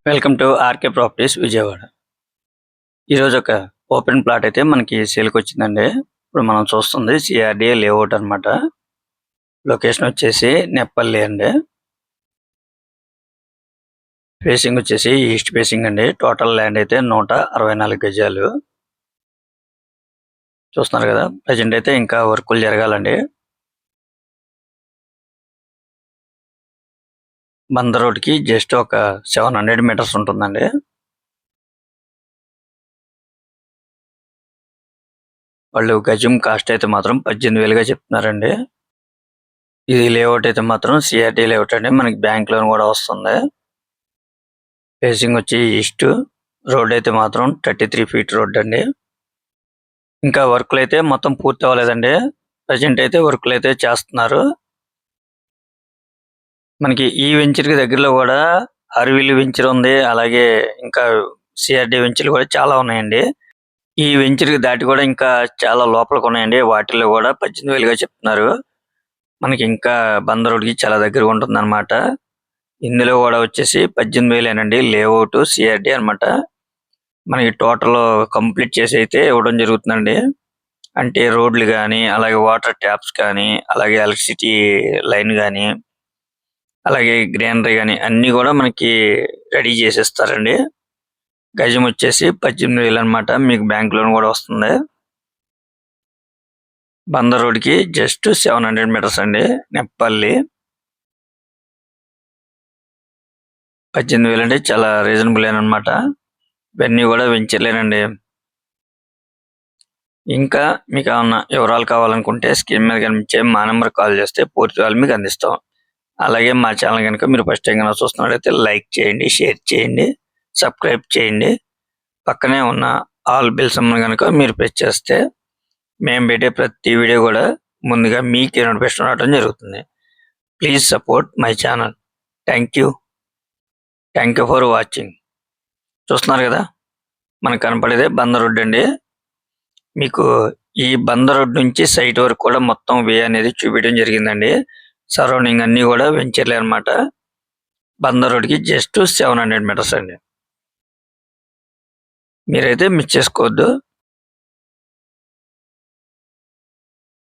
Welcome to RK properties Vijayawada. ఈరోజు ఒక open plot అయితే మనకి సేల్కి వచ్చిందండి. ఇప్పుడు మనం చూస్తుంది సిఆర్డి లేఅవుట్ అనమాట. లొకేషన్ వచ్చేసి నెప్పల్లి అండి. ఫేసింగ్ వచ్చేసి ఈస్ట్ ఫేసింగ్ అండి. టోటల్ ల్యాండ్ అయితే 164 గజాలు. చూస్తున్నారు కదా, ప్రజెంట్ అయితే ఇంకా వర్కులు జరగాలండి. బంద రోడ్కి జస్ట్ ఒక 700 మీటర్స్ ఉంటుందండి. వాళ్ళు గజం కాస్ట్ అయితే మాత్రం 18,000గా చెప్తున్నారండి. ఇది లేఅవుట్ అయితే మాత్రం సిఆర్డి లేఅవుట్ అండి. మనకి బ్యాంక్ లోన్ కూడా వస్తుంది. ఫేసింగ్ వచ్చి ఈస్ట్. రోడ్ అయితే మాత్రం 33 ఫీట్ రోడ్ అండి. ఇంకా వర్క్లు అయితే మొత్తం పూర్తి అవ్వలేదండి. ప్రజెంట్ అయితే వర్క్లు అయితే చేస్తున్నారు. మనకి ఈ వెంచర్కి దగ్గరలో కూడా అరవిల్లి వెంచర్ ఉంది. అలాగే ఇంకా సిఆర్డి వెంచర్లు కూడా చాలా ఉన్నాయండి. ఈ వెంచర్కి దాటి కూడా ఇంకా చాలా లోపలికి ఉన్నాయండి. వాటిల్లో కూడా 18,000గా చెప్తున్నారు. మనకి ఇంకా బంద రోడ్కి చాలా దగ్గరగా ఉంటుంది అనమాట. ఇందులో కూడా వచ్చేసి 18,000 లేఅవుట్ సిఆర్డి అనమాట. మనకి టోటల్ కంప్లీట్ చేసి అయితే ఇవ్వడం జరుగుతుందండి. అంటే రోడ్లు కానీ, అలాగే వాటర్ ట్యాప్స్ కానీ, అలాగే ఎలక్ట్రిసిటీ లైన్ కానీ, అలాగే గ్రీనరీ కానీ అన్ని కూడా మనకి రెడీ చేసేస్తారండి. గజం వచ్చేసి 18,000 అనమాట. మీకు బ్యాంక్ లోన్ కూడా వస్తుంది. బంద రోడ్కి జస్ట్ 700 మీటర్స్ అండి. నెప్పల్లి 18,000 అంటే చాలా రీజనబుల్ అనమాట. ఇవన్నీ కూడా వెంచర్లేనండి. ఇంకా మీకు ఏమన్నా వివరాలు కావాలనుకుంటే స్క్రీన్ మీద కనిపించే మా నెంబర్ కాల్ చేస్తే పూర్తి వివరాలు మీకు అందిస్తాం. అలాగే మా ఛానల్ కనుక మీరు ఫస్ట్ టైం కనుక చూస్తున్నట్లయితే లైక్ చేయండి, షేర్ చేయండి, సబ్స్క్రైబ్ చేయండి. పక్కనే ఉన్న ఆల్ బిల్ సింబల్ కనుక మీరు ప్రెస్ చేస్తే మేము పెట్టే ప్రతి వీడియో కూడా ముందుగా మీకే నోటిఫికేషన్ రావడం జరుగుతుంది. Please support my channel. Thank you for watching. చూస్తున్నారు కదా, మనకు కనపడేదే బంద రోడ్ అండి. మీకు ఈ బంద రోడ్ నుంచి సైట్ వరకు కూడా మొత్తం వే అనేది చూపించడం జరిగిందండి. సరౌండింగ్ అన్ని కూడా వెంచర్లే అనమాట. బంద రోడ్కి జస్ట్ 700 మీటర్స్ అండి. మీరైతే మిస్ చేసుకోవద్దు.